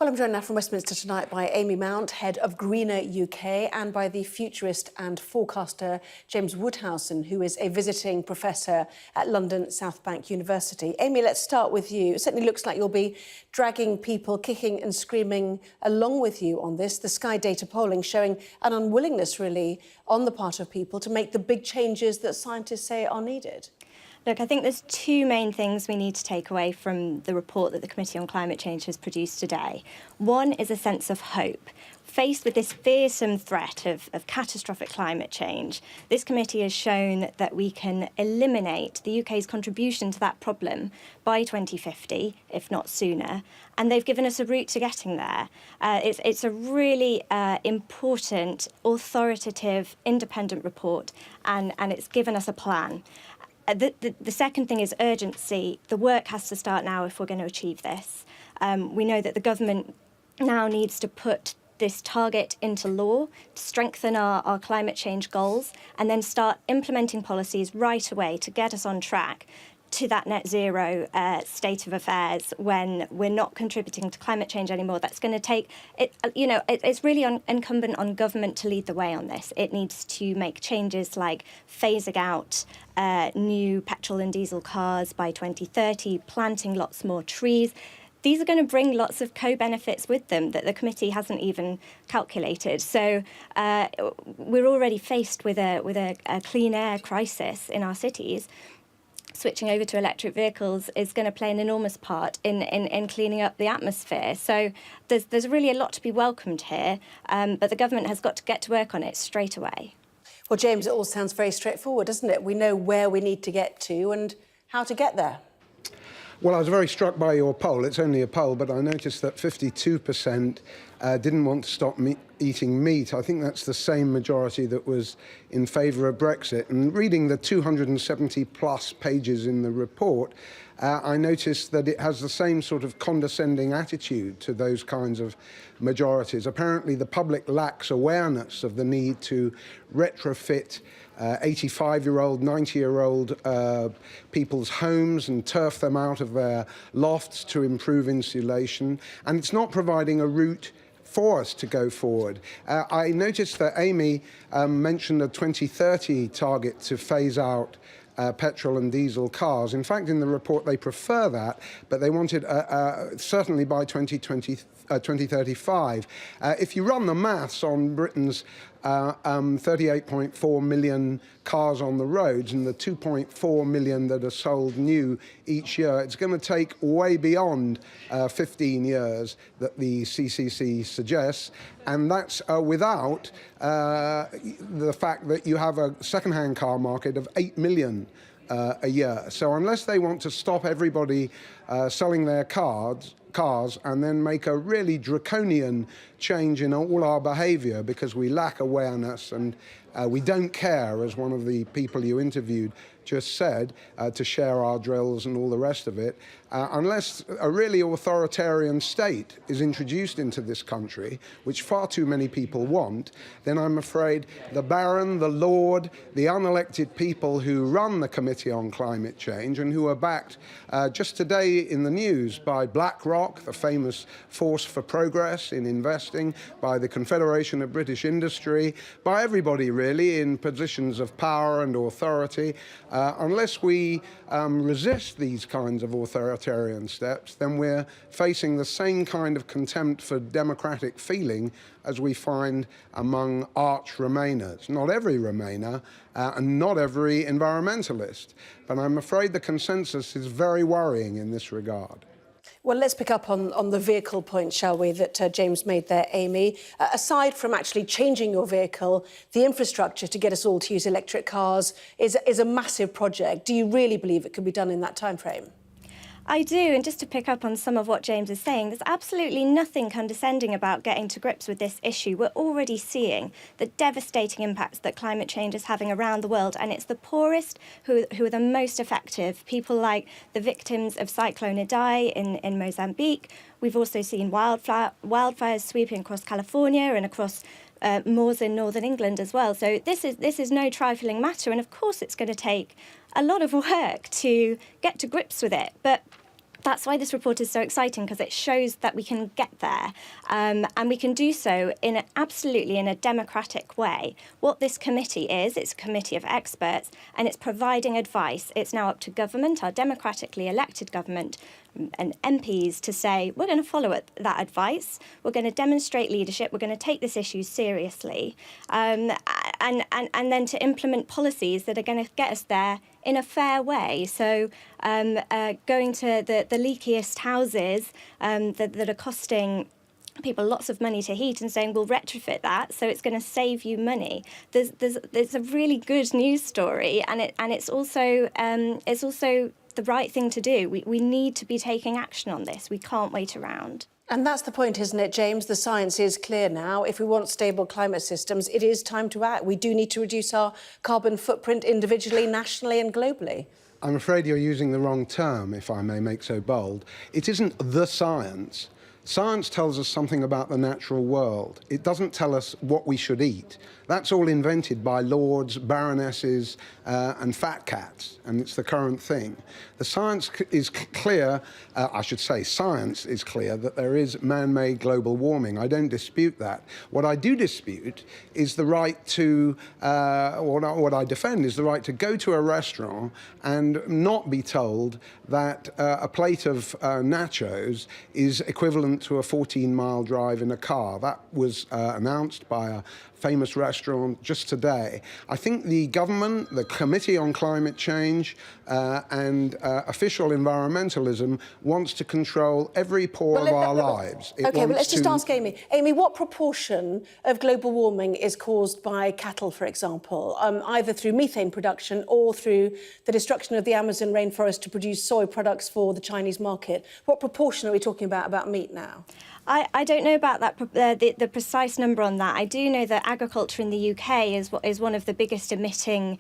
Well, I'm joined now from Westminster tonight by Amy Mount, head of Greener UK, and by the futurist and forecaster James Woodhousen, who is a visiting professor at London South Bank University. Amy, let's start with you. It certainly looks like you'll be dragging people kicking and screaming along with you on this. The Sky data polling showing an unwillingness, really, on the part of people to make the big changes that scientists say are needed. Look, I think there's two main things we need to take away from the report that the Committee on Climate Change has produced today. One is a sense of hope. Faced with this fearsome threat of catastrophic climate change, this committee has shown that we can eliminate the UK's contribution to that problem by 2050, if not sooner, and they've given us a route to getting there. It's a really important, authoritative, independent report, and it's given us a plan. The second thing is urgency. The work has to start now if we're going to achieve this. We know that the government now needs to put this target into law, to strengthen our climate change goals, and then start implementing policies right away to get us on track to that net zero state of affairs when we're not contributing to climate change anymore. That's going to take it. It's really incumbent on government to lead the way on this. It needs to make changes like phasing out new petrol and diesel cars by 2030, planting lots more trees. These are going to bring lots of co-benefits with them that the committee hasn't even calculated. So we're already faced with a clean air crisis in our cities. Switching over to electric vehicles is going to play an enormous part in cleaning up the atmosphere. So there's really a lot to be welcomed here, but the government has got to get to work on it straight away. Well, James, it all sounds very straightforward, doesn't it? We know where we need to get to and how to get there. Well, I was very struck by your poll. It's only a poll, but I noticed that 52% didn't want to stop eating meat. I think that's the same majority that was in favour of Brexit. And reading the 270-plus pages in the report, I noticed that it has the same sort of condescending attitude to those kinds of majorities. Apparently, the public lacks awareness of the need to retrofit 85-year-old, 90-year-old people's homes and turf them out of their lofts to improve insulation. And it's not providing a route for us to go forward. I noticed that Amy mentioned a 2030 target to phase out petrol and diesel cars. In fact, in the report, they prefer that, but they wanted certainly by 2035. If you run the maths on Britain's 38.4 million cars on the roads and the 2.4 million that are sold new each year, it's going to take way beyond 15 years that the CCC suggests, and that's without the fact that you have a second-hand car market of 8 million a year. So unless they want to stop everybody selling their cars and then make a really draconian change in all our behaviour because we lack awareness and we don't care, as one of the people you interviewed just said, to share our drills and all the rest of it, unless a really authoritarian state is introduced into this country, which far too many people want, then I'm afraid the Baron, the Lord, the unelected people who run the Committee on Climate Change and who are backed just today in the news by BlackRock, the famous force for progress in investing, by the Confederation of British Industry, by everybody really in positions of power and authority, unless we resist these kinds of authoritarian steps, then we're facing the same kind of contempt for democratic feeling as we find among arch Remainers. Not every Remainer and not every environmentalist, but I'm afraid the consensus is very worrying in this regard. Well, let's pick up on the vehicle point, shall we, that James made there, Amy. Aside from actually changing your vehicle, the infrastructure to get us all to use electric cars is a massive project. Do you really believe it can be done in that time frame? I do, and just to pick up on some of what James is saying, there's absolutely nothing condescending about getting to grips with this issue. We're already seeing the devastating impacts that climate change is having around the world, and it's the poorest who are the most effective. People like the victims of Cyclone Idai in Mozambique. We've also seen wildfires sweeping across California and across moors in northern England as well. So this is no trifling matter, and of course it's going to take a lot of work to get to grips with it. But That's why this report is so exciting, because it shows that we can get there, and we can do so absolutely in a democratic way. What this committee is, it's a committee of experts, and it's providing advice. It's now up to government, our democratically elected government, and MPs to say, we're going to follow that advice, we're going to demonstrate leadership, we're going to take this issue seriously, and then to implement policies that are going to get us there in a fair way. So going to the leakiest houses that are costing people lots of money to heat and saying, we'll retrofit that, so it's going to save you money. There's a really good news story, and it's also the right thing to do. We need to be taking action on this. We can't wait around. And that's the point, isn't it, James? The science is clear now. If we want stable climate systems, it is time to act. We do need to reduce our carbon footprint individually, nationally and globally. I'm afraid you're using the wrong term, if I may make so bold. It isn't the science. Science tells us something about the natural world. It doesn't tell us what we should eat. That's all invented by lords, baronesses, and fat cats, and it's the current thing. The science is clear, science is clear that there is man-made global warming. I don't dispute that. What I do dispute is the right to, what I defend is the right to go to a restaurant and not be told that a plate of nachos is equivalent to a 14-mile drive in a car. That was announced by a famous restaurant just today. I think the government, the Committee on Climate Change and official environmentalism wants to control every pore of our lives. OK, well, let's just ask Amy. Amy, what proportion of global warming is caused by cattle, for example, either through methane production or through the destruction of the Amazon rainforest to produce soy products for the Chinese market? What proportion are we talking about meat now? I don't know about that, the precise number on that. I do know that agriculture in the UK is one of the biggest emitting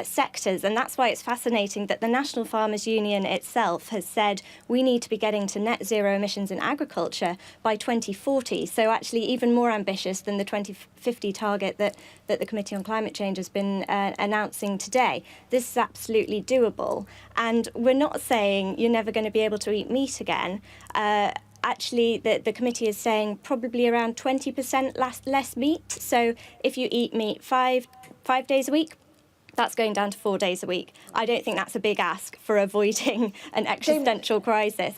sectors, and that's why it's fascinating that the National Farmers Union itself has said we need to be getting to net zero emissions in agriculture by 2040. So actually even more ambitious than the 2050 target that the Committee on Climate Change has been announcing today. This is absolutely doable, and we're not saying you're never going to be able to eat meat again. Actually, the committee is saying probably around 20% less meat. So if you eat meat five days a week, that's going down to 4 days a week. I don't think that's a big ask for avoiding an existential crisis.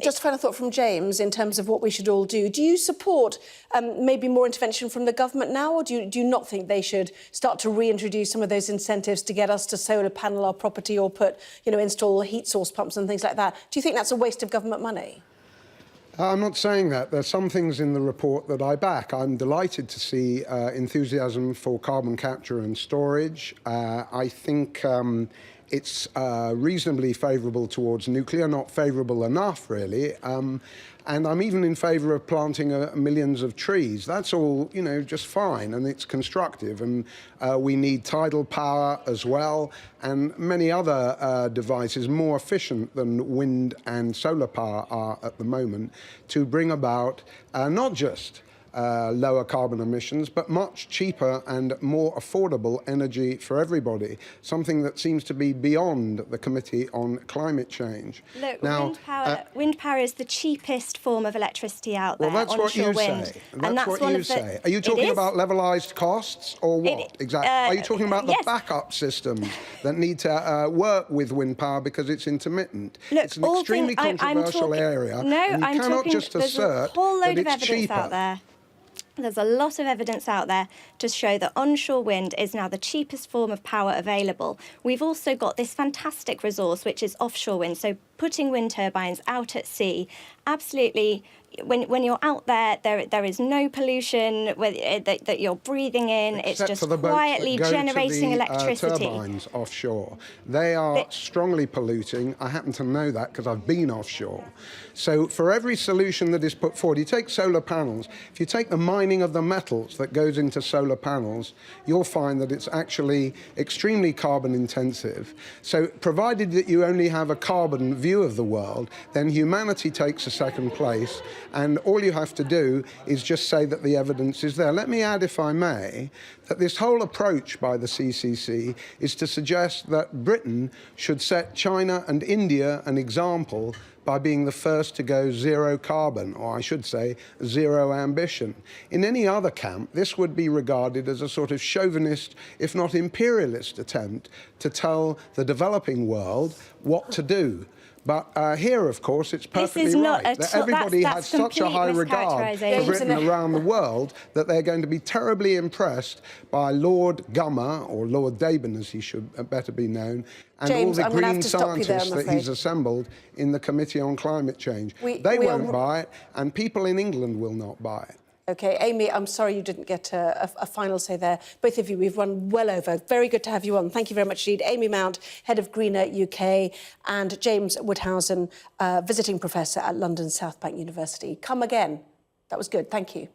Just a final thought from James in terms of what we should all do. Do you support maybe more intervention from the government now, or do you not think they should start to reintroduce some of those incentives to get us to solar panel our property or install heat source pumps and things like that? Do you think that's a waste of government money? I'm not saying that. There's some things in the report that I back. I'm delighted to see enthusiasm for carbon capture and storage. I think it's reasonably favourable towards nuclear, not favourable enough, really. And I'm even in favour of planting millions of trees. That's all, just fine, and it's constructive. And we need tidal power as well, and many other devices more efficient than wind and solar power are at the moment to bring about not just lower carbon emissions, but much cheaper and more affordable energy for everybody, something that seems to be beyond the Committee on Climate Change. Look, wind power is the cheapest form of electricity out there. Well, that's what you say. That's what you say. Are you talking about levelised costs or what? Exactly. Are you talking about the backup systems that need to work with wind power because it's intermittent? Look, it's an extremely controversial area. No, and you cannot just assert there's a whole load that of it's evidence cheaper. out there. There's a lot of evidence out there to show that onshore wind is now the cheapest form of power available. We've also got this fantastic resource, which is offshore wind. So putting wind turbines out at sea, absolutely, when you're out there is no pollution that you're breathing in. Except it's for the just quietly boats that go generating to the, electricity. Turbines offshore. They are strongly polluting. I happen to know that because I've been offshore. So for every solution that is put forward, you take solar panels. If you take the mining of the metals that goes into solar panels, you'll find that it's actually extremely carbon intensive. So provided that you only have a carbon view view of the world, then humanity takes a second place, and all you have to do is just say that the evidence is there. Let me add, if I may, that this whole approach by the CCC is to suggest that Britain should set China and India an example by being the first to go zero carbon, or I should say zero ambition. In any other camp, this would be regarded as a sort of chauvinist, if not imperialist, attempt to tell the developing world what to do. But here, of course, it's perfectly right that everybody has such a high regard for Britain around the world that they're going to be terribly impressed by Lord Gummer, or Lord Deben, as he should better be known, and James, all the green scientists that he's assembled in the Committee on Climate Change. They won't buy it, and people in England will not buy it. OK, Amy, I'm sorry you didn't get a final say there. Both of you, we've run well over. Very good to have you on. Thank you very much indeed. Amy Mount, Head of Greener UK, and James Woodhousen, Visiting Professor at London South Bank University. Come again. That was good. Thank you.